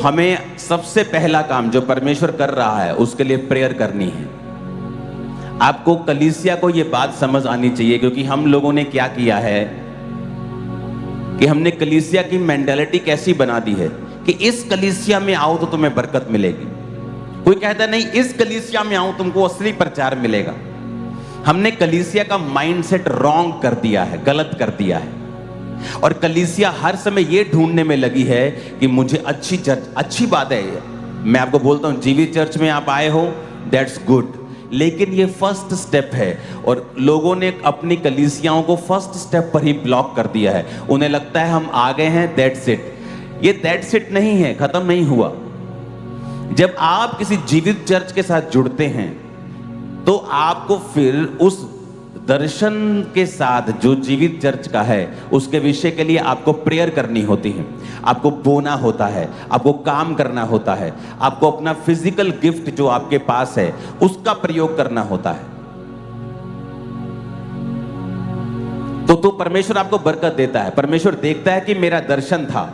हमें सबसे पहला काम जो परमेश्वर कर रहा है उसके लिए प्रेयर करनी है। आपको कलीसिया को यह बात समझ आनी चाहिए, क्योंकि हम लोगों ने क्या किया है कि हमने कलीसिया की मेंटालिटी कैसी बना दी है कि इस कलीसिया में आओ तो तुम्हें बरकत मिलेगी। कोई कहता है नहीं, इस कलीसिया में आओ तुमको असली प्रचार मिलेगा। हमने कलीसिया का माइंडसेट रॉन्ग कर दिया है, गलत कर दिया है। और कलीसिया हर समय यह ढूंढने में लगी है कि मुझे अच्छी चर्च, अच्छी बात है, मैं आपको बोलता हूं जीवित चर्च में आप आए हो, दैट्स गुड, लेकिन ये फर्स्ट स्टेप है। और लोगों ने अपनी कलीसियाओं को फर्स्ट स्टेप पर ही ब्लॉक कर दिया है। उन्हें लगता है हम आ गए हैं, दैट्स इट। ये दैट्स इट नहीं है, खत्म नहीं हुआ। जब आप किसी जीवित चर्च के साथ जुड़ते हैं तो आपको फिर उस दर्शन के साथ जो जीवित चर्च का है उसके विषय के लिए आपको प्रेयर करनी होती है, आपको बोना होता है, आपको काम करना होता है, आपको अपना फिजिकल गिफ्ट जो आपके पास है उसका प्रयोग करना होता है। तो परमेश्वर आपको बरकत देता है। परमेश्वर देखता है कि मेरा दर्शन था,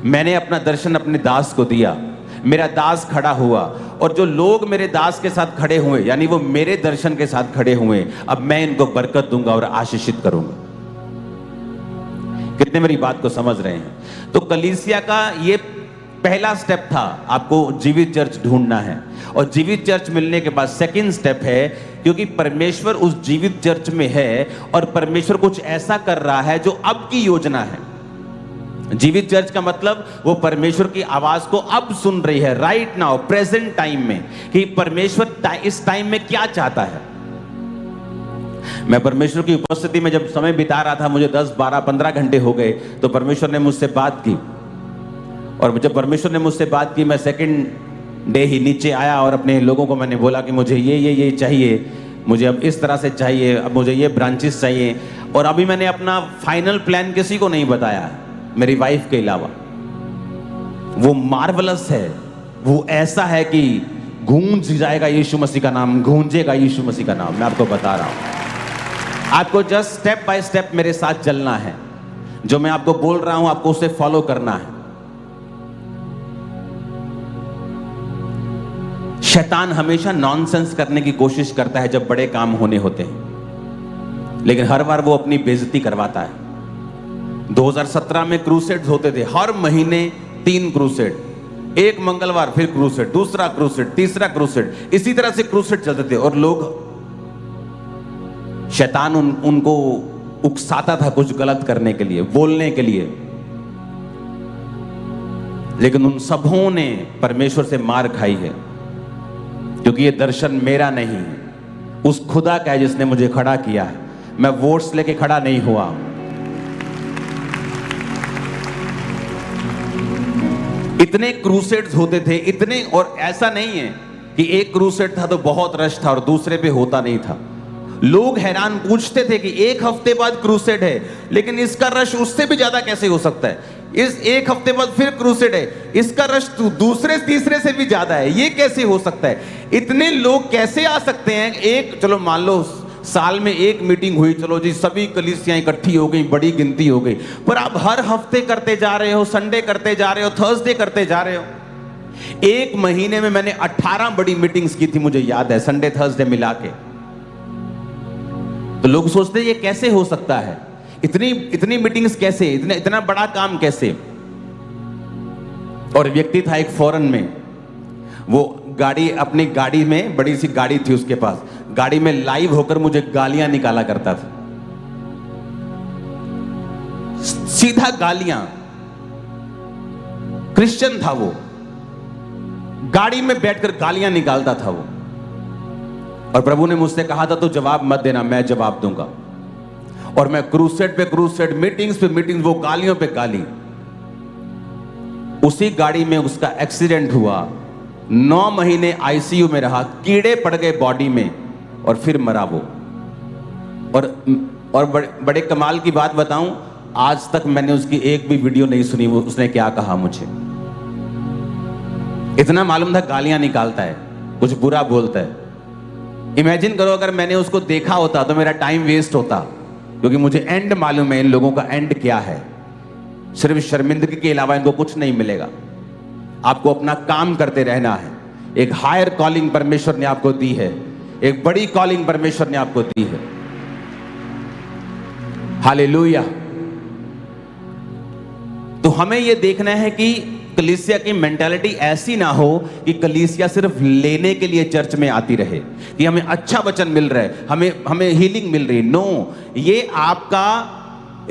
मैंने अपना दर्शन अपने दास को दिया, मेरा दास खड़ा हुआ, और जो लोग मेरे दास के साथ खड़े हुए यानी वो मेरे दर्शन के साथ खड़े हुए, अब मैं इनको बरकत दूंगा और आशीषित करूंगा। कितने मेरी बात को समझ रहे हैं? तो कलीसिया का ये पहला स्टेप था, आपको जीवित चर्च ढूंढना है। और जीवित चर्च मिलने के बाद सेकंड स्टेप है, क्योंकि परमेश्वर उस जीवित चर्च में है और परमेश्वर कुछ ऐसा कर रहा है जो अब की योजना है। जीवित चर्च का मतलब वो परमेश्वर की आवाज को अब सुन रही है, राइट नाउ, प्रेजेंट टाइम में, कि परमेश्वर इस टाइम में क्या चाहता है। मैं परमेश्वर की उपस्थिति में जब समय बिता रहा था, मुझे 10, 12, 15 घंटे हो गए, तो परमेश्वर ने मुझसे बात की। और जब परमेश्वर ने मुझसे बात की, मैं सेकंड डे ही नीचे आया और अपने लोगों को मैंने बोला कि मुझे ये चाहिए, मुझे अब इस तरह से चाहिए, अब मुझे ये ब्रांचेस चाहिए। और अभी मैंने अपना फाइनल प्लान किसी को नहीं बताया, मेरी वाइफ के अलावा। वो मार्वलस है, वो ऐसा है कि गूंज जाएगा यीशु मसीह का नाम, गूंजेगा यीशु मसीह का नाम। मैं आपको बता रहा हूं, आपको जस्ट स्टेप बाय स्टेप मेरे साथ चलना है। जो मैं आपको बोल रहा हूं आपको उसे फॉलो करना है। शैतान हमेशा नॉनसेंस करने की कोशिश करता है जब बड़े काम होने होते हैं, लेकिन हर बार वो अपनी बेइज्जती करवाता है। 2017 में क्रूसेड्स होते थे, हर महीने 3 क्रूसेड, एक मंगलवार फिर क्रूसेड, दूसरा क्रूसेड, तीसरा क्रूसेड, इसी तरह से क्रूसेड चलते थे। और लोग, शैतान उनको उकसाता था कुछ गलत करने के लिए, बोलने के लिए, लेकिन उन सबों ने परमेश्वर से मार खाई है, क्योंकि ये दर्शन मेरा नहीं है, उस खुदा का है जिसने मुझे खड़ा किया है। मैं वोट्स लेके खड़ा नहीं हुआ। इतने क्रूसेड्स होते थे, इतने, और ऐसा नहीं है कि एक क्रूसेड था तो बहुत रश था और दूसरे पे होता नहीं था। लोग हैरान पूछते थे कि एक हफ्ते बाद क्रूसेड है, लेकिन इसका रश उससे भी ज्यादा कैसे हो सकता है? इस एक हफ्ते बाद फिर क्रूसेड है, इसका रश दूसरे तीसरे से भी ज्यादा है, ये कैसे हो सकता है? इतने लोग कैसे आ सकते हैं? एक, चलो मान लो साल में एक मीटिंग हुई, चलो जी सभी कलीसियां इकट्ठी हो गई, बड़ी गिनती हो गई, पर आप हर हफ्ते करते जा रहे हो, संडे करते जा रहे हो, थर्सडे करते जा रहे हो। एक महीने में मैंने 18 बड़ी मीटिंग्स की थी, मुझे याद है, संडे थर्सडे मिला के। तो लोग सोचते ये कैसे हो सकता है, इतनी मीटिंग्स कैसे, इतना बड़ा काम कैसे? और व्यक्ति था एक फॉरेन में, वो गाड़ी, अपनी गाड़ी में, बड़ी सी गाड़ी थी उसके पास, गाड़ी में लाइव होकर मुझे गालियां निकाला करता था, सीधा गालियां। क्रिश्चियन था वो, गाड़ी में बैठकर गालियां निकालता था वो। और प्रभु ने मुझसे कहा था तो जवाब मत देना, मैं जवाब दूंगा। और मैं क्रूसेड पे क्रूसेड, मीटिंग्स पे मीटिंग्स, वो गालियों पे गाली। उसी गाड़ी में उसका एक्सीडेंट हुआ, 9 महीने आईसीयू में रहा, कीड़े पड़ गए बॉडी में, और फिर मरा वो। और बड़े कमाल की बात बताऊं, आज तक मैंने उसकी एक भी वीडियो नहीं सुनी वो उसने क्या कहा मुझे। इतना मालूम था गालियां निकालता है, कुछ बुरा बोलता है। इमेजिन करो अगर मैंने उसको देखा होता तो मेरा टाइम वेस्ट होता, क्योंकि मुझे एंड मालूम है इन लोगों का एंड क्या है। सिर्फ शर्मिंदगी के अलावा इनको कुछ नहीं मिलेगा। आपको अपना काम करते रहना है। एक हायर कॉलिंग परमेश्वर ने आपको दी है, एक बड़ी कॉलिंग परमेश्वर ने आपको दी है। हालेलुया। तो हमें यह देखना है कि कलीसिया की मेंटालिटी ऐसी ना हो कि कलीसिया सिर्फ लेने के लिए चर्च में आती रहे, कि हमें अच्छा वचन मिल रहा है, हमें हीलिंग मिल रही। नो, ये आपका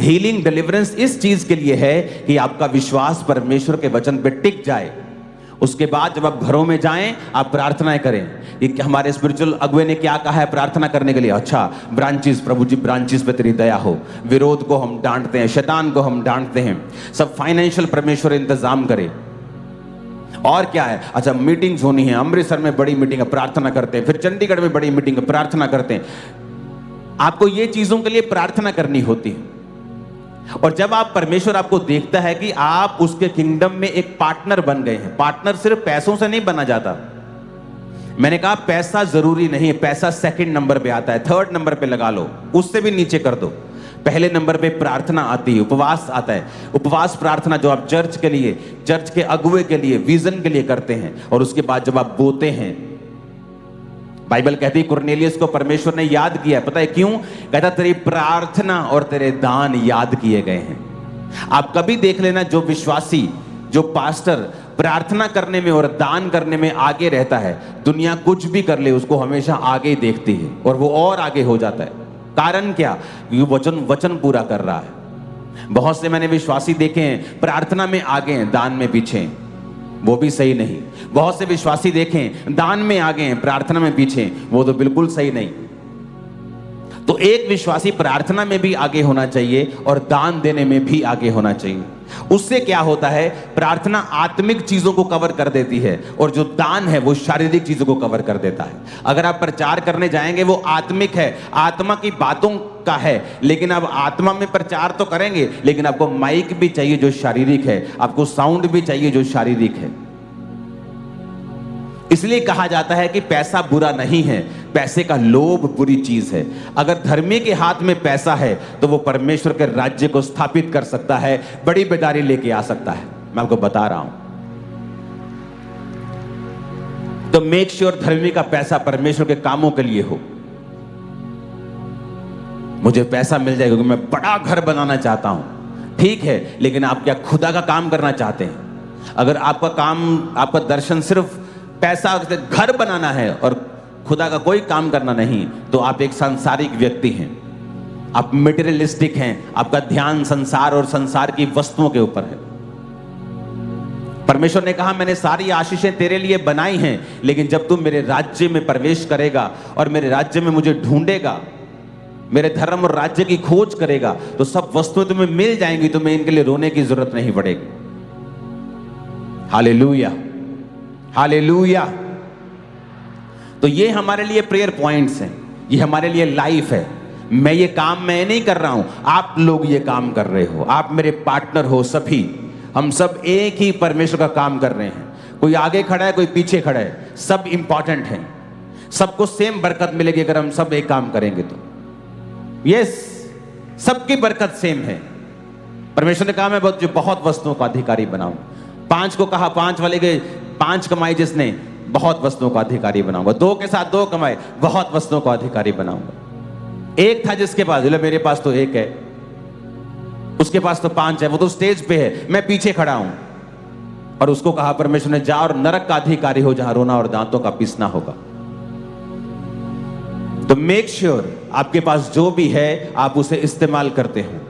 हीलिंग डिलीवरेंस इस चीज के लिए है कि आपका विश्वास परमेश्वर के वचन पे टिक जाए। उसके बाद जब आप घरों में जाएं, आप प्रार्थनाएं करें कि हमारे स्पिरिचुअल अगुवे ने क्या कहा है प्रार्थना करने के लिए। अच्छा, ब्रांचेस, प्रभु जी ब्रांचेस पे तेरी दया हो। विरोध को हम डांटते हैं, शैतान को हम डांटते हैं। सब फाइनेंशियल परमेश्वर इंतजाम करे। और क्या है, अच्छा मीटिंग्स होनी है, अमृतसर में बड़ी मीटिंग है, प्रार्थना करते हैं। फिर चंडीगढ़ में बड़ी मीटिंग है, प्रार्थना करते हैं। आपको ये चीजों के लिए प्रार्थना करनी होती है। और जब आप परमेश्वर आपको देखता है कि आप उसके किंगडम में एक पार्टनर बन गए हैं। पार्टनर सिर्फ पैसों से नहीं बना जाता। मैंने कहा पैसा जरूरी नहीं है, पैसा सेकंड नंबर पे आता है, थर्ड नंबर पे लगा लो, उससे भी नीचे कर दो। पहले नंबर पे प्रार्थना आती है, उपवास आता है। उपवास प्रार्थना जो आप चर्च के लिए, चर्च के अगुवे के लिए, विजन के लिए करते हैं। और उसके बाद जब आप बोते हैं, बाइबल कहती है कुरनेलियस को परमेश्वर ने याद किया। पता है क्यों? कहता तेरी प्रार्थना और तेरे दान याद किए गए हैं। आप कभी देख लेना, जो विश्वासी, जो पास्टर प्रार्थना करने में और दान करने में आगे रहता है, दुनिया कुछ भी कर ले उसको हमेशा आगे ही देखती है और वो और आगे हो जाता है। कारण क्या? ये वचन पूरा कर रहा है। बहुत से मैंने विश्वासी देखे हैं प्रार्थना में आगे हैं, दान में पीछे हैं, वो भी सही नहीं। बहुत से विश्वासी देखें दान में आगे हैं, प्रार्थना में पीछे, वो तो बिल्कुल सही नहीं। तो एक विश्वासी प्रार्थना में भी आगे होना चाहिए और दान देने में भी आगे होना चाहिए। उससे क्या होता है, प्रार्थना आत्मिक चीजों को कवर कर देती है और जो दान है वो शारीरिक चीजों को कवर कर देता है। अगर आप प्रचार करने जाएंगे वो आत्मिक है, आत्मा की बातों का है, लेकिन अब आत्मा में प्रचार तो करेंगे, लेकिन आपको माइक भी चाहिए जो शारीरिक है, आपको साउंड भी चाहिए जो शारीरिक है। इसलिए कहा जाता है कि पैसा बुरा नहीं है, पैसे का लोभ बुरी चीज है। अगर धर्मी के हाथ में पैसा है तो वो परमेश्वर के राज्य को स्थापित कर सकता है, बड़ी बेदारी लेके आ सकता है। मैं आपको बता रहा हूं। तो मेक श्योर धर्मी का पैसा परमेश्वर के कामों के लिए हो। मुझे पैसा मिल जाए क्योंकि मैं बड़ा घर बनाना चाहता हूं, ठीक है, लेकिन आप क्या खुदा का काम करना चाहते हैं? अगर आपका काम, आपका दर्शन सिर्फ पैसा घर बनाना है और खुदा का कोई काम करना नहीं, तो आप एक सांसारिक व्यक्ति हैं, आप मटेरियलिस्टिक हैं, आपका ध्यान संसार और संसार की वस्तुओं के ऊपर है। परमेश्वर ने कहा मैंने सारी आशीषें तेरे लिए बनाई हैं, लेकिन जब तू मेरे राज्य में प्रवेश करेगा और मेरे राज्य में मुझे ढूंढेगा, मेरे धर्म और राज्य की खोज करेगा, तो सब वस्तुएं तुम्हें मिल जाएंगी, तुम्हें इनके लिए रोने की जरूरत नहीं पड़ेगी। Hallelujah, hallelujah. तो ये हमारे लिए प्रेयर पॉइंट्स हैं, ये हमारे लिए लाइफ है। मैं ये काम मैं नहीं कर रहा हूं, आप लोग ये काम कर रहे हो, आप मेरे पार्टनर हो। सभी हम सब एक ही परमेश्वर का काम कर रहे हैं। कोई आगे खड़ा है, कोई पीछे खड़ा है, सब इंपॉर्टेंट हैं। सबको सेम बरकत मिलेगी अगर हम सब एक काम करेंगे तो। यस, सबकी बरकत सेम है। परमेश्वर ने कहा मैं बहुत वस्तुओं का अधिकारी बनाऊं। 5 को कहा 5 वाले के 5 कमाई जिसने, बहुत वस्तुओं का अधिकारी बनाऊंगा। 2 के साथ 2 कमाए, बहुत वस्तुओं का अधिकारी बनाऊंगा। 1 था जिसके पास, बोले मेरे पास तो 1 है, उसके पास तो 5 है, वो तो स्टेज पे है, मैं पीछे खड़ा हूं। और उसको कहा परमेश्वर ने जा और नरक का अधिकारी हो जहां रोना और दांतों का पीसना होगा। तो मेक श्योर आपके पास जो भी है आप उसे इस्तेमाल करते हो।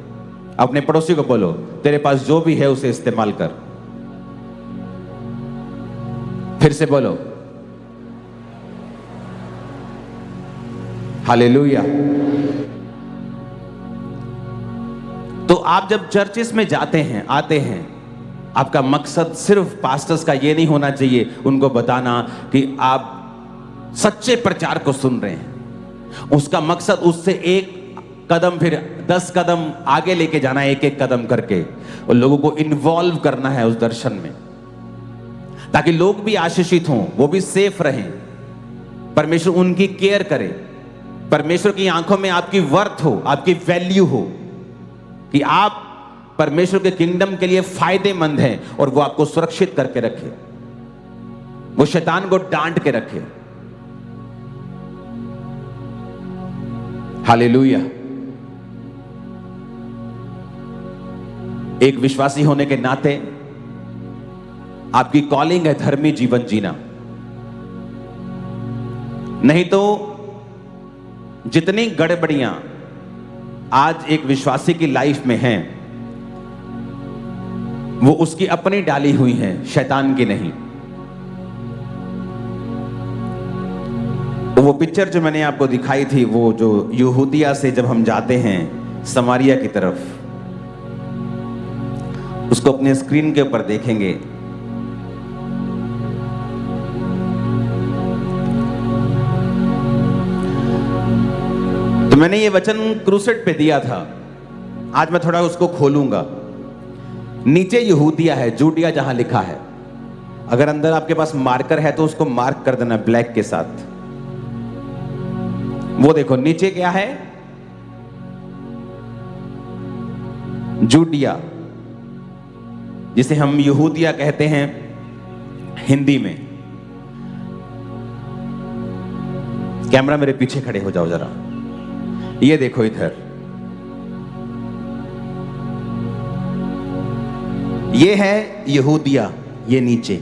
अपने पड़ोसी को बोलो तेरे पास जो भी है उसे इस्तेमाल कर। फिर से बोलो हालेलुया। तो आप जब चर्चेस में जाते हैं, आते हैं, आपका मकसद सिर्फ पास्टर्स का ये नहीं होना चाहिए उनको बताना कि आप सच्चे प्रचार को सुन रहे हैं। उसका मकसद उससे 1 कदम फिर 10 कदम आगे लेके जाना है, एक कदम करके, और लोगों को इन्वॉल्व करना है उस दर्शन में, ताकि लोग भी आशीषित हों, वो भी सेफ रहें, परमेश्वर उनकी केयर करे, परमेश्वर की आंखों में आपकी वर्थ हो, आपकी वैल्यू हो, कि आप परमेश्वर के किंगडम के लिए फायदेमंद हैं और वो आपको सुरक्षित करके रखे। वो शैतान को डांट के रखे। हालेलुया। एक विश्वासी होने के नाते आपकी कॉलिंग है धर्मी जीवन जीना। नहीं तो जितनी गड़बड़ियां आज एक विश्वासी की लाइफ में हैं, वो उसकी अपनी डाली हुई हैं, शैतान की नहीं। वो पिक्चर जो मैंने आपको दिखाई थी, वो जो यहूदिया से जब हम जाते हैं समारिया की तरफ, उसको अपने स्क्रीन के ऊपर देखेंगे। तो मैंने ये वचन क्रूसेड पे दिया था, आज मैं थोड़ा उसको खोलूंगा। नीचे यहूदिया है, जूडिया जहां लिखा है। अगर अंदर आपके पास मार्कर है तो उसको मार्क कर देना ब्लैक के साथ। वो देखो नीचे क्या है, जूडिया, जिसे हम यहूदिया कहते हैं हिंदी में। कैमरा मेरे पीछे खड़े हो जाओ जरा, ये देखो इधर, ये है यहूदिया, ये नीचे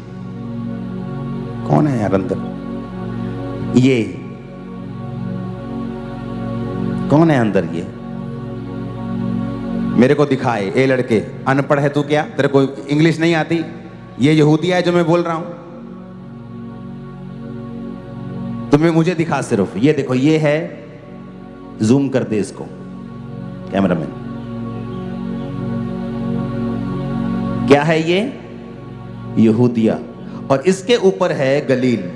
कौन है यार अंदर, ये कौन है अंदर, ये मेरे को दिखाए। ए लड़के, अनपढ़ है तू क्या, तेरे को इंग्लिश नहीं आती? ये यहूदिया है जो मैं बोल रहा हूं, तुम्हें मुझे दिखा सिर्फ। ये देखो, ये है, जूम कर दे इसको कैमरामैन। क्या है ये? यहूदिया, और इसके ऊपर है गलील।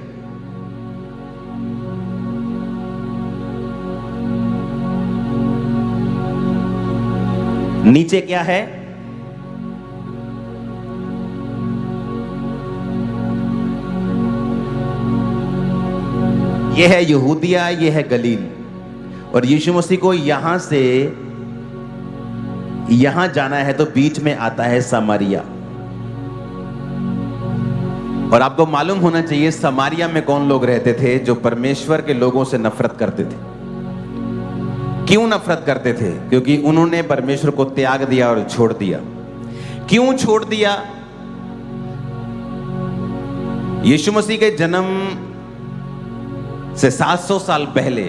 नीचे क्या है? ये है यहूदिया, ये है गलील। और यीशु मसीह को यहां से यहां जाना है तो बीच में आता है समारिया। और आपको मालूम होना चाहिए समारिया में कौन लोग रहते थे जो परमेश्वर के लोगों से नफरत करते थे। क्यों नफरत करते थे? क्योंकि उन्होंने परमेश्वर को त्याग दिया और छोड़ दिया। क्यों छोड़ दिया? यीशु मसीह के जन्म से 700 साल पहले,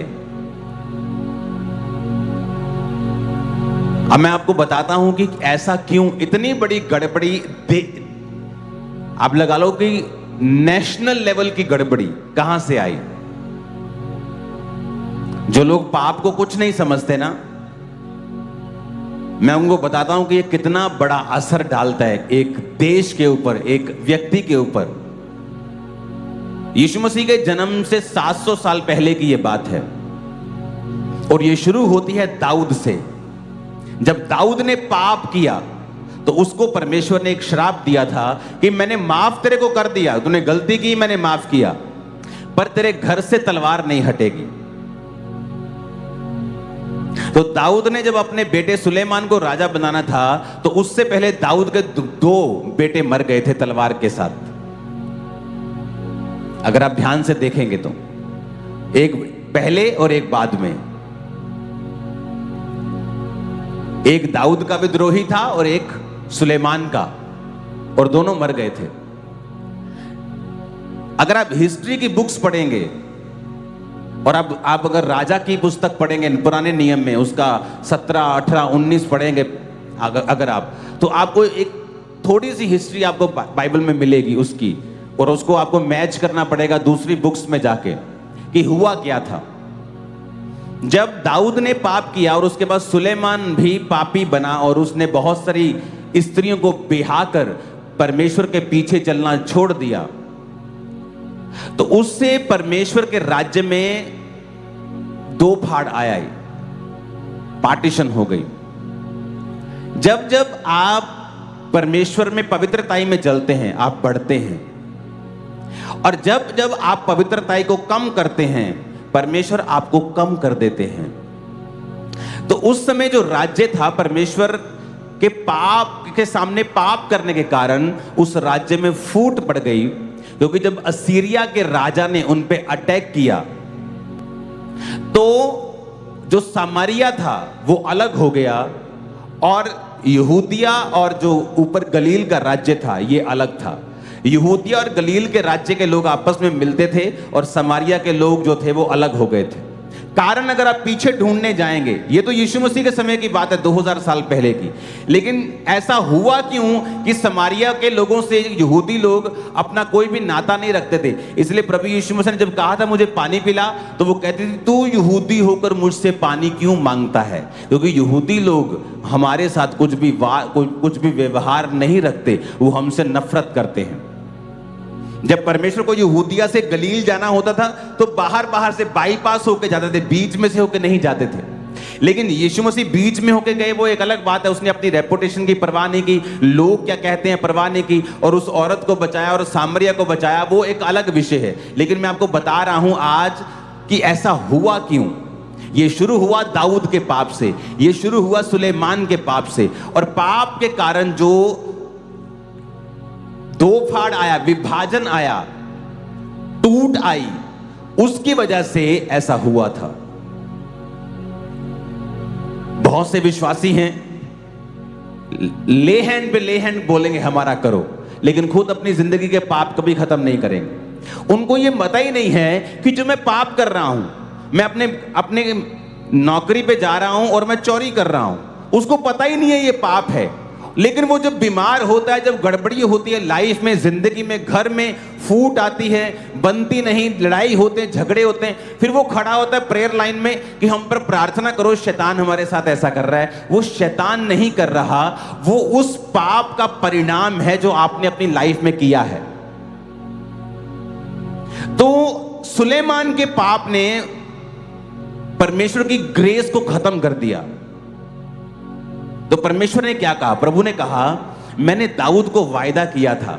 अब मैं आपको बताता हूं कि ऐसा क्यों, इतनी बड़ी गड़बड़ी, आप लगा लो कि नेशनल लेवल की गड़बड़ी कहां से आई। जो लोग पाप को कुछ नहीं समझते ना, मैं उनको बताता हूं कि ये कितना बड़ा असर डालता है एक देश के ऊपर, एक व्यक्ति के ऊपर। यीशु मसीह के जन्म से 700 साल पहले की यह बात है, और यह शुरू होती है दाऊद से। जब दाऊद ने पाप किया तो उसको परमेश्वर ने एक श्राप दिया था कि मैंने माफ तेरे को कर दिया, तूने गलती की, मैंने माफ किया, पर तेरे घर से तलवार नहीं हटेगी। तो दाऊद ने जब अपने बेटे सुलेमान को राजा बनाना था तो उससे पहले दाऊद के 2 बेटे मर गए थे तलवार के साथ। अगर आप ध्यान से देखेंगे तो एक पहले और एक बाद में। एक दाऊद का विद्रोही था और एक सुलेमान का, और दोनों मर गए थे। अगर आप हिस्ट्री की बुक्स पढ़ेंगे और आप अगर राजा की पुस्तक पढ़ेंगे पुराने नियम में, उसका 17, 18, 19 पढ़ेंगे अगर आप, तो आपको एक थोड़ी सी हिस्ट्री आपको बाइबल में मिलेगी उसकी, और उसको आपको मैच करना पड़ेगा दूसरी बुक्स में जाके कि हुआ क्या था। जब दाऊद ने पाप किया और उसके बाद सुलेमान भी पापी बना और उसने बहुत सारी स्त्रियों को बिहा कर परमेश्वर के पीछे चलना छोड़ दिया, तो उससे परमेश्वर के राज्य में 2 फाड़ आया, पार्टीशन हो गई। जब जब आप परमेश्वर में पवित्रताई में चलते हैं, आप बढ़ते हैं, और जब जब आप पवित्रताई को कम करते हैं, परमेश्वर आपको कम कर देते हैं। तो उस समय जो राज्य था, परमेश्वर के पाप के सामने पाप करने के कारण उस राज्य में फूट पड़ गई, क्योंकि जब असीरिया के राजा ने उन पे अटैक किया तो जो सामरिया था वो अलग हो गया और यहूदिया और जो ऊपर गलील का राज्य था ये अलग था। यहूदिया और गलील के राज्य के लोग आपस में मिलते थे और समारिया के लोग जो थे वो अलग हो गए थे। कारण अगर आप पीछे ढूंढने जाएंगे, ये तो यीशु मसीह के समय की बात है 2000 साल पहले की, लेकिन ऐसा हुआ क्यों कि समारिया के लोगों से यहूदी लोग अपना कोई भी नाता नहीं रखते थे। इसलिए प्रभु यीशु मसीह ने जब कहा था मुझे पानी पिला, तो वो कहते थे तू यहूदी होकर मुझसे पानी क्यों मांगता है, क्योंकि यहूदी लोग हमारे साथ कुछ भी व्यवहार नहीं रखते, वो हमसे नफरत करते हैं। जब परमेश्वर को यहूदिया से गलील जाना होता था तो बाहर से बाईपास होकर जाते थे, बीच में से होकर नहीं जाते थे। लेकिन यीशु मसीह बीच में होकर गए वो एक अलग बात है। उसने अपनी रेपुटेशन की परवाह नहीं की, लोग क्या कहते हैं परवाह नहीं की, और उस औरत को बचाया और सामरिया को बचाया, वो एक अलग विषय है। लेकिन मैं आपको बता रहा हूं आज कि ऐसा हुआ क्यों। ये शुरू हुआ दाऊद के पाप से, ये शुरू हुआ सुलेमान के पाप से, और पाप के कारण जो दो फाड़ आया, विभाजन आया, टूट आई, उसकी वजह से ऐसा हुआ था। बहुत से विश्वासी हैं ले हैंड पे ले हैंड बोलेंगे हमारा करो, लेकिन खुद अपनी जिंदगी के पाप कभी खत्म नहीं करेंगे। उनको ये पता ही नहीं है कि जो मैं पाप कर रहा हूं, मैं अपने नौकरी पे जा रहा हूं और मैं चोरी कर रहा हूं, उसको पता ही नहीं है ये पाप है। लेकिन वो जब बीमार होता है, जब गड़बड़ी होती है लाइफ में, जिंदगी में, घर में, फूट आती है, बनती नहीं, लड़ाई होते हैं, झगड़े होते हैं, फिर वो खड़ा होता है प्रेयर लाइन में कि हम पर प्रार्थना करो, शैतान हमारे साथ ऐसा कर रहा है। वो शैतान नहीं कर रहा, वो उस पाप का परिणाम है जो आपने अपनी लाइफ में किया है। तो सुलेमान के पाप ने परमेश्वर की ग्रेस को खत्म कर दिया। तो परमेश्वर ने क्या कहा, प्रभु ने कहा मैंने दाऊद को वायदा किया था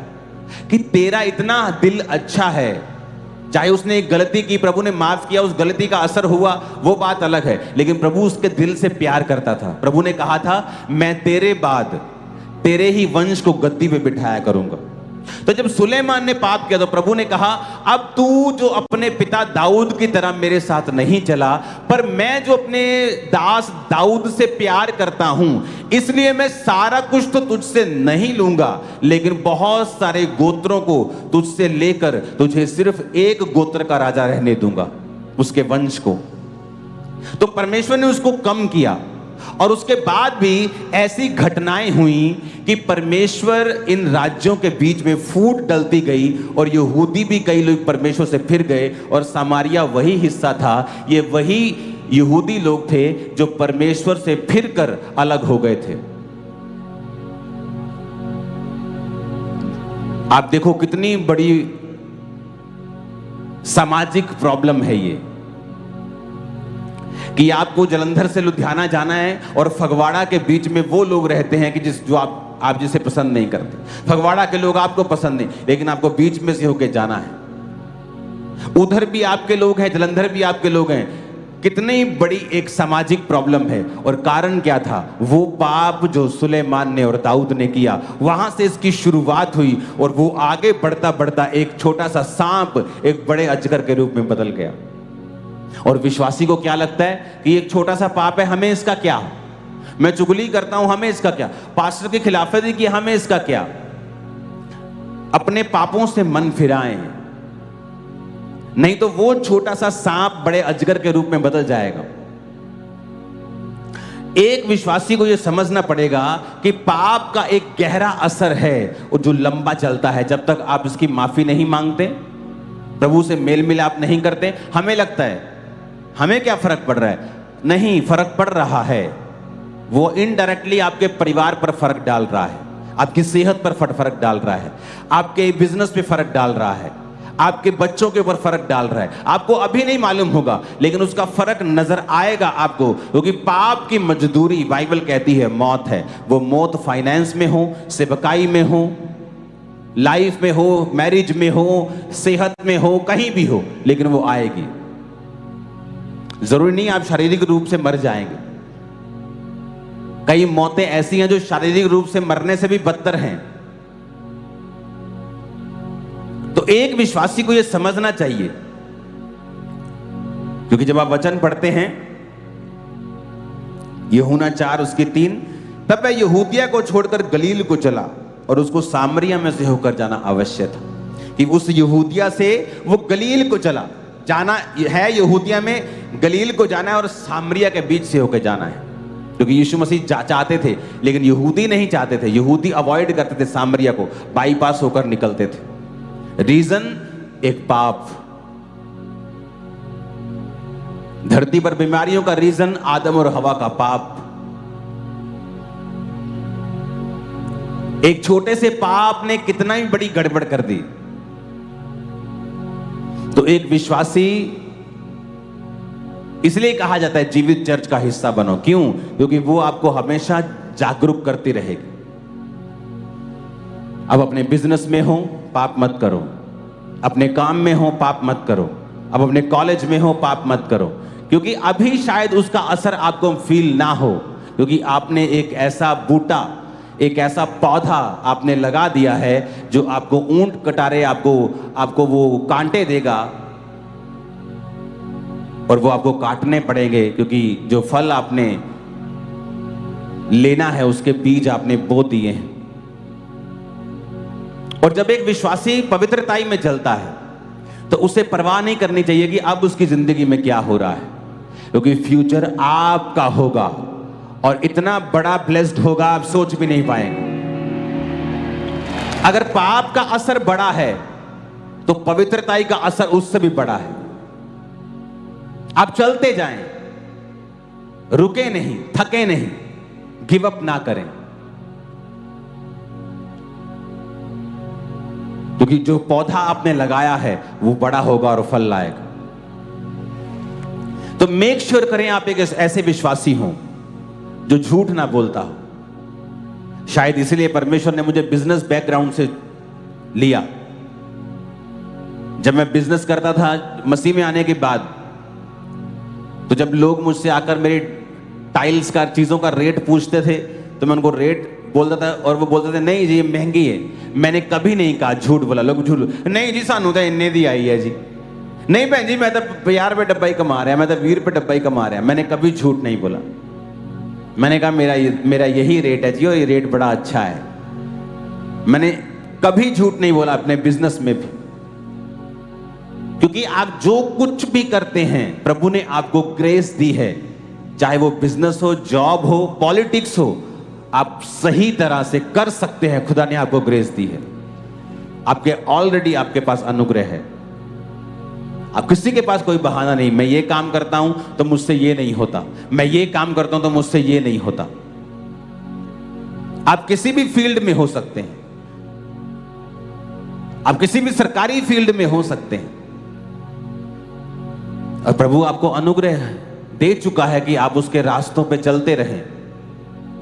कि तेरा इतना दिल अच्छा है, चाहे उसने एक गलती की, प्रभु ने माफ किया, उस गलती का असर हुआ, वो बात अलग है, लेकिन प्रभु उसके दिल से प्यार करता था। प्रभु ने कहा था मैं तेरे बाद तेरे ही वंश को गद्दी पे बिठाया करूंगा। तो जब सुलेमान ने पाप किया तो प्रभु ने कहा अब तू जो अपने पिता दाऊद की तरह मेरे साथ नहीं चला, पर मैं जो अपने दास दाऊद से प्यार करता हूं, इसलिए मैं सारा कुछ तो तुझसे नहीं लूंगा, लेकिन बहुत सारे गोत्रों को तुझसे लेकर तुझे सिर्फ एक गोत्र का राजा रहने दूंगा, उसके वंश को। तो परमेश्वर ने उसको कम किया, और उसके बाद भी ऐसी घटनाएं हुई कि परमेश्वर इन राज्यों के बीच में फूट डलती गई, और यहूदी भी कई लोग परमेश्वर से फिर गए, और सामरिया वही हिस्सा था, ये वही यहूदी लोग थे जो परमेश्वर से फिरकर अलग हो गए थे। आप देखो कितनी बड़ी सामाजिक प्रॉब्लम है ये, कि आपको जलंधर से लुधियाना जाना है और फगवाड़ा के बीच में वो लोग रहते हैं कि जो आप जिसे पसंद नहीं करते। फगवाड़ा के लोग आपको पसंद नहीं, लेकिन आपको बीच में से होकर जाना है। उधर भी आपके लोग हैं, जलंधर भी आपके लोग हैं। कितनी बड़ी एक सामाजिक प्रॉब्लम है। और कारण क्या था? वो पाप जो सुलेमान ने और दाऊद ने किया, वहां से इसकी शुरुआत हुई, और वो आगे बढ़ता बढ़ता एक छोटा सा सांप एक बड़े अजगर के रूप में बदल गया। और विश्वासी को क्या लगता है कि एक छोटा सा पाप है, हमें इसका क्या, मैं चुगली करता हूं, हमें इसका क्या, पास्टर की खिलाफत की, हमें इसका क्या। अपने पापों से मन फिराएं, नहीं तो वो छोटा सा सांप बड़े अजगर के रूप में बदल जाएगा। एक विश्वासी को यह समझना पड़ेगा कि पाप का एक गहरा असर है और जो लंबा चलता है। जब तक आप इसकी माफी नहीं मांगते, प्रभु से मेल मिलाप नहीं करते, हमें लगता है हमें क्या फर्क पड़ रहा है, नहीं फर्क पड़ रहा है। वो इनडायरेक्टली आपके परिवार पर फर्क डाल रहा है, आपकी सेहत पर फर्क डाल रहा है, आपके बिजनेस पे फर्क डाल रहा है, आपके बच्चों के ऊपर फर्क डाल रहा है। आपको अभी नहीं मालूम होगा, लेकिन उसका फर्क नजर आएगा आपको, क्योंकि पाप की मजदूरी बाइबल कहती है मौत है। वो मौत फाइनेंस में हो, सेवकाई में हो, लाइफ में हो, मैरिज में हो, सेहत में हो, कहीं भी हो, लेकिन वो आएगी। जरूरी नहीं आप शारीरिक रूप से मर जाएंगे। कई मौतें ऐसी हैं जो शारीरिक रूप से मरने से भी बदतर हैं। तो तो एक विश्वासी को यह समझना चाहिए, क्योंकि जब आप वचन पढ़ते हैं यूहन्ना 4 उसके 3, तब वह यहूदिया को छोड़कर गलील को चला और उसको सामरिया में से होकर जाना अवश्य था। कि उस यहूदिया से वो गलील को चला, जाना है यहूदिया में, गलील को जाना है और सामरिया के बीच से होकर जाना है, क्योंकि यीशु मसीह चाहते थे, लेकिन यहूदी नहीं चाहते थे। यहूदी अवॉइड करते थे सामरिया को, बाईपास होकर निकलते थे। रीजन एक पाप। धरती पर बीमारियों का रीजन आदम और हवा का पाप। एक छोटे से पाप ने कितना ही बड़ी गड़बड़ कर दी। तो एक विश्वासी, इसलिए कहा जाता है जीवित चर्च का हिस्सा बनो। क्यों? क्योंकि वो आपको हमेशा जागरूक करती रहेगी। अब अपने बिजनेस में हो, पाप मत करो। अपने काम में हो, पाप मत करो। अब अपने कॉलेज में हो, पाप मत करो, क्योंकि अभी शायद उसका असर आपको फील ना हो, क्योंकि आपने एक ऐसा बूटा, एक ऐसा पौधा आपने लगा दिया है जो आपको ऊंट कटारे, आपको वो कांटे देगा और वो आपको काटने पड़ेंगे, क्योंकि जो फल आपने लेना है उसके बीज आपने बो दिए हैं। और जब एक विश्वासी पवित्रताई में चलता है तो उसे परवाह नहीं करनी चाहिए कि अब उसकी जिंदगी में क्या हो रहा है, क्योंकि फ्यूचर आपका होगा और इतना बड़ा ब्लेस्ड होगा आप सोच भी नहीं पाएंगे। अगर पाप का असर बड़ा है तो पवित्रताई का असर उससे भी बड़ा है। आप चलते जाएं, रुके नहीं, थके नहीं, गिव अप ना करें, क्योंकि जो पौधा आपने लगाया है वो बड़ा होगा और फल लाएगा। तो मेक श्योर करें आप एक ऐसे विश्वासी हों जो झूठ ना बोलता हो। शायद इसलिए परमेश्वर ने मुझे बिजनेस बैकग्राउंड से लिया। जब मैं बिजनेस करता था मसीह में आने के बाद, तो जब लोग मुझसे आकर मेरी टाइल्स का, चीजों का रेट पूछते थे, तो मैं उनको रेट बोलता था और वो बोलते थे नहीं जी ये महंगी है। मैंने कभी नहीं कहा, झूठ बोला। लोग झूठ, नहीं जी सानू तो इन्ने दी आई है जी, नहीं बहन जी मैं तो 50 रुपए डब्बा ही कमा रहा, मैं तो 20 रुपए डब्बा ही कमा रहा। मैंने कभी झूठ नहीं बोला। मैंने कहा मेरा यही रेट है जी और ये रेट बड़ा अच्छा है। मैंने कभी झूठ नहीं बोला अपने बिजनेस में भी, क्योंकि आप जो कुछ भी करते हैं प्रभु ने आपको ग्रेस दी है, चाहे वो बिजनेस हो, जॉब हो, पॉलिटिक्स हो, आप सही तरह से कर सकते हैं। खुदा ने आपको ग्रेस दी है, आपके ऑलरेडी आपके पास अनुग्रह है। अब किसी के पास कोई बहाना नहीं, मैं ये काम करता हूं तो मुझसे ये नहीं होता, मैं ये काम करता हूं तो मुझसे ये नहीं होता। आप किसी भी फील्ड में हो सकते हैं, आप किसी भी सरकारी फील्ड में हो सकते हैं, और प्रभु आपको अनुग्रह दे चुका है कि आप उसके रास्तों पे चलते रहें।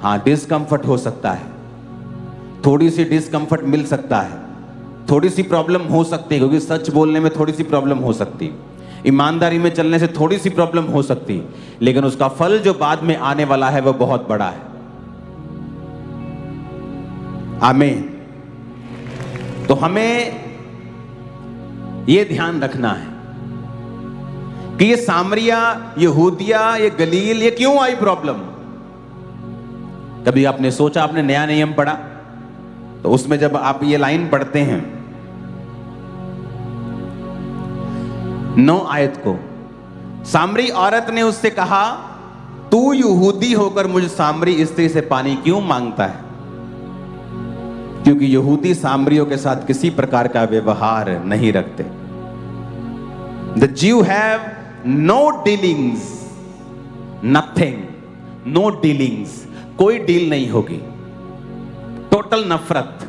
हां, डिस्कंफर्ट हो सकता है, थोड़ी सी डिस्कंफर्ट मिल सकता है, थोड़ी सी प्रॉब्लम हो सकती है, क्योंकि सच बोलने में थोड़ी सी प्रॉब्लम हो सकती है, ईमानदारी में चलने से थोड़ी सी प्रॉब्लम हो सकती है, लेकिन उसका फल जो बाद में आने वाला है वह बहुत बड़ा है। आमीन। तो हमें यह ध्यान रखना है कि ये सामरिया, यहूदिया, ये गलील, ये क्यों आई प्रॉब्लम। कभी आपने सोचा, आपने नया नियम पढ़ा तो उसमें जब आप ये लाइन पढ़ते हैं 9 आयत को, सामरी औरत ने उससे कहा तू यहूदी होकर मुझ सामरी स्त्री से पानी क्यों मांगता है, क्योंकि यहूदी सामरियों के साथ किसी प्रकार का व्यवहार नहीं रखते। The Jew have no dealings, nothing, no dealings, कोई डील नहीं होगी, टोटल नफरत।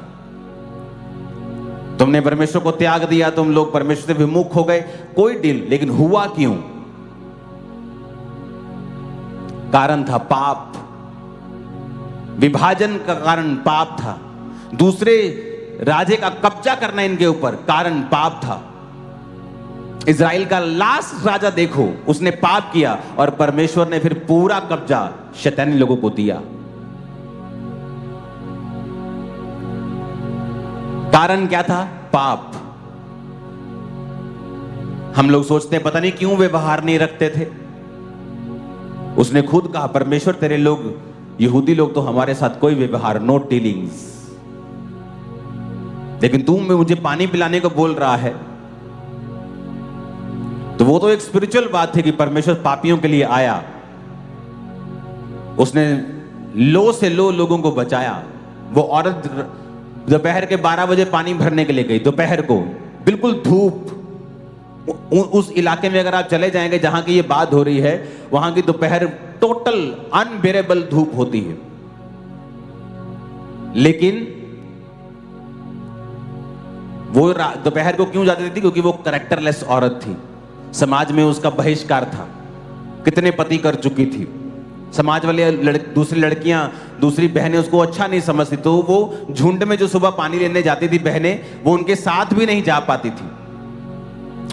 तुमने परमेश्वर को त्याग दिया, तुम लोग परमेश्वर से विमुख हो गए, कोई डील। लेकिन हुआ क्यों? कारण था पाप, विभाजन का कारण पाप था, दूसरे राजे का कब्जा करना इनके ऊपर कारण पाप था। इजराइल का लास्ट राजा देखो, उसने पाप किया और परमेश्वर ने फिर पूरा कब्जा शैतानी लोगों को दिया। कारण क्या था? पाप। हम लोग सोचते हैं पता नहीं क्यों व्यवहार नहीं रखते थे। उसने खुद कहा, परमेश्वर तेरे लोग यहूदी लोग तो हमारे साथ कोई व्यवहार, नो डीलिंग्स, लेकिन तू मुझे पानी पिलाने को बोल रहा है। तो वो तो एक स्पिरिचुअल बात थी कि परमेश्वर पापियों के लिए आया, उसने लो से लो लोगों को बचाया। वो औरत दोपहर के 12 बजे पानी भरने के लिए गई, दोपहर को, बिल्कुल धूप। उस इलाके में अगर आप चले जाएंगे जहां की ये बात हो रही है, वहां की दोपहर टोटल अनबेरेबल धूप होती है। लेकिन वो दोपहर को क्यों जाती थी? क्योंकि वो कैरेक्टरलेस औरत थी, समाज में उसका बहिष्कार था, कितने पति कर चुकी थी, समाज वाले दूसरी लड़कियां, दूसरी बहनें उसको अच्छा नहीं समझती, तो वो झुंड में जो सुबह पानी लेने जाती थी बहनें, वो उनके साथ भी नहीं जा पाती थी।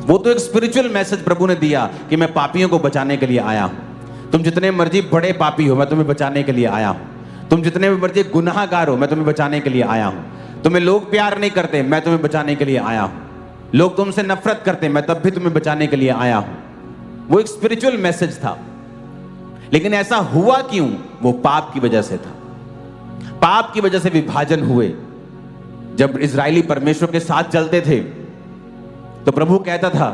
वो तो एक स्पिरिचुअल मैसेज प्रभु ने दिया कि मैं पापियों को बचाने के लिए आया हूं। तुम जितने मर्जी बड़े पापी हो, मैं तुम्हें बचाने के लिए आया हूं। तुम जितने मर्जी गुनाहगार हो, मैं तुम्हें बचाने के लिए आया हूं। तुम्हें लोग प्यार नहीं करते, मैं तुम्हें बचाने के लिए आया हूं। लोग तुमसे नफरत करते, मैं तब भी तुम्हें बचाने के लिए आया हूं। वो एक स्पिरिचुअल मैसेज था। लेकिन ऐसा हुआ क्यों? वो पाप की वजह से था। पाप की वजह से विभाजन हुए। जब इजरायली परमेश्वर के साथ चलते थे तो प्रभु कहता था,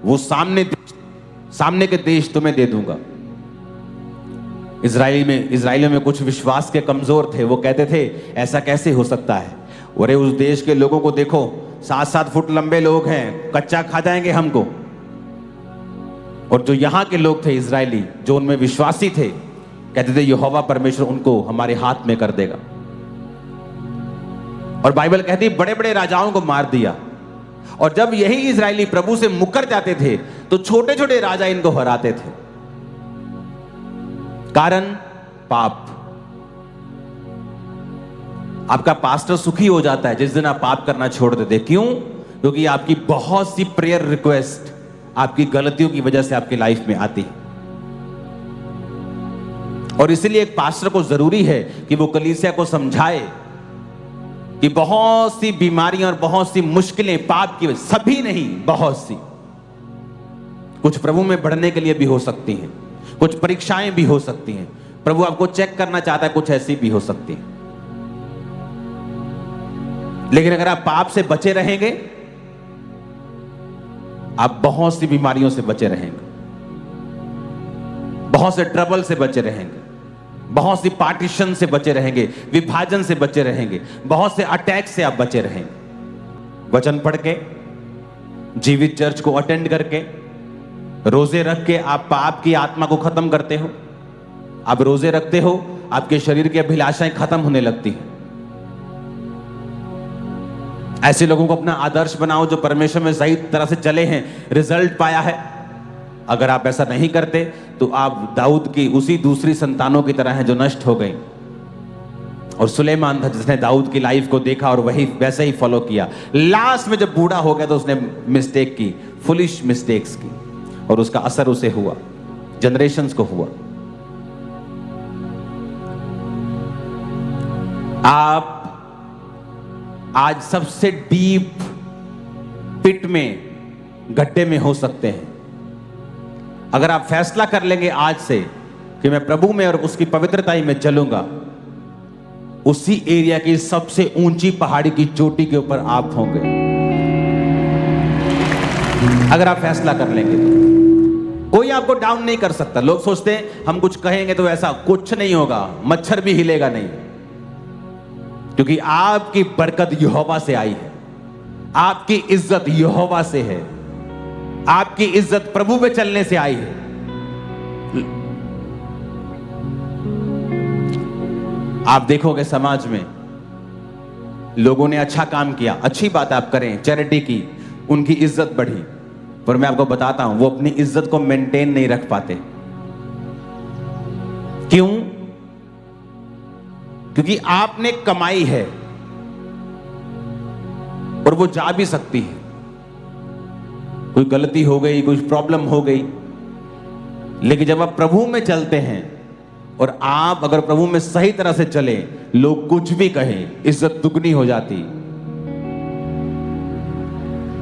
वो सामने के देश तुम्हें दे दूंगा। इजराइलियों में कुछ विश्वास के कमजोर थे, वो कहते थे ऐसा कैसे हो सकता है? अरे उस देश के लोगों को देखो, 7-7 फुट लंबे लोग हैं, कच्चा खा जाएंगे हमको। और जो यहां के लोग थे इजरायली, जो उनमें विश्वासी थे, कहते थे यहोवा परमेश्वर उनको हमारे हाथ में कर देगा। और बाइबल कहती बड़े बड़े राजाओं को मार दिया। और जब यही इजरायली प्रभु से मुकर जाते थे तो छोटे छोटे राजा इनको हराते थे। कारण पाप। आपका पास्टर सुखी हो जाता है जिस दिन आप पाप करना छोड़ देते। क्यों? क्योंकि आपकी बहुत सी प्रेयर रिक्वेस्ट आपकी गलतियों की वजह से आपकी लाइफ में आती है। और इसीलिए एक पास्टर को जरूरी है कि वो कलीसिया को समझाए कि बहुत सी बीमारियां और बहुत सी मुश्किलें पाप की वजह, सभी नहीं, बहुत सी, कुछ प्रभु में बढ़ने के लिए भी हो सकती हैं, कुछ परीक्षाएं भी हो सकती हैं, प्रभु आपको चेक करना चाहता है, कुछ ऐसी भी हो सकती हैं। लेकिन अगर आप पाप से बचे रहेंगे, आप बहुत सी बीमारियों से बचे रहेंगे, बहुत से ट्रबल से बचे रहेंगे, बहुत सी पार्टीशन से बचे रहेंगे, विभाजन से बचे रहेंगे, बहुत से अटैक से आप बचे रहेंगे। वचन पढ़ के, जीवित चर्च को अटेंड करके, रोजे रख के आप पाप की आत्मा को खत्म करते हो। आप रोजे रखते हो, आपके शरीर की अभिलाषाएं खत्म होने लगती हैं। ऐसे लोगों को अपना आदर्श बनाओ जो परमेश्वर में सही तरह से चले हैं, रिजल्ट पाया है। अगर आप ऐसा नहीं करते तो आप दाऊद की उसी दूसरी संतानों की तरह हैं जो नष्ट हो गई। और सुलेमान था जिसने दाऊद की लाइफ को देखा और वही वैसे ही फॉलो किया। लास्ट में जब बूढ़ा हो गया तो उसने मिस्टेक की, फुलिश मिस्टेक्स की, और उसका असर उसे हुआ, जनरेशंस को हुआ। आप आज सबसे डीप पिट में, गड्ढे में हो सकते हैं। अगर आप फैसला कर लेंगे आज से कि मैं प्रभु में और उसकी पवित्रताई में चलूंगा, उसी एरिया की सबसे ऊंची पहाड़ी की चोटी के ऊपर आप होंगे। अगर आप फैसला कर लेंगे तो कोई आपको डाउन नहीं कर सकता। लोग सोचते हैं हम कुछ कहेंगे तो ऐसा कुछ नहीं होगा, मच्छर भी हिलेगा नहीं, क्योंकि आपकी बरकत यहोवा से आई है, आपकी इज्जत यहोवा से है, आपकी इज्जत प्रभु पे चलने से आई है। आप देखोगे समाज में लोगों ने अच्छा काम किया, अच्छी बात आप करें, चैरिटी की, उनकी इज्जत बढ़ी, पर मैं आपको बताता हूं वो अपनी इज्जत को मेंटेन नहीं रख पाते। क्यों? क्योंकि आपने कमाई है और वो जा भी सकती है। कोई गलती हो गई, कोई प्रॉब्लम हो गई, लेकिन जब आप प्रभु में चलते हैं और आप अगर प्रभु में सही तरह से चले, लोग कुछ भी कहें, इज्जत दुगनी हो जाती।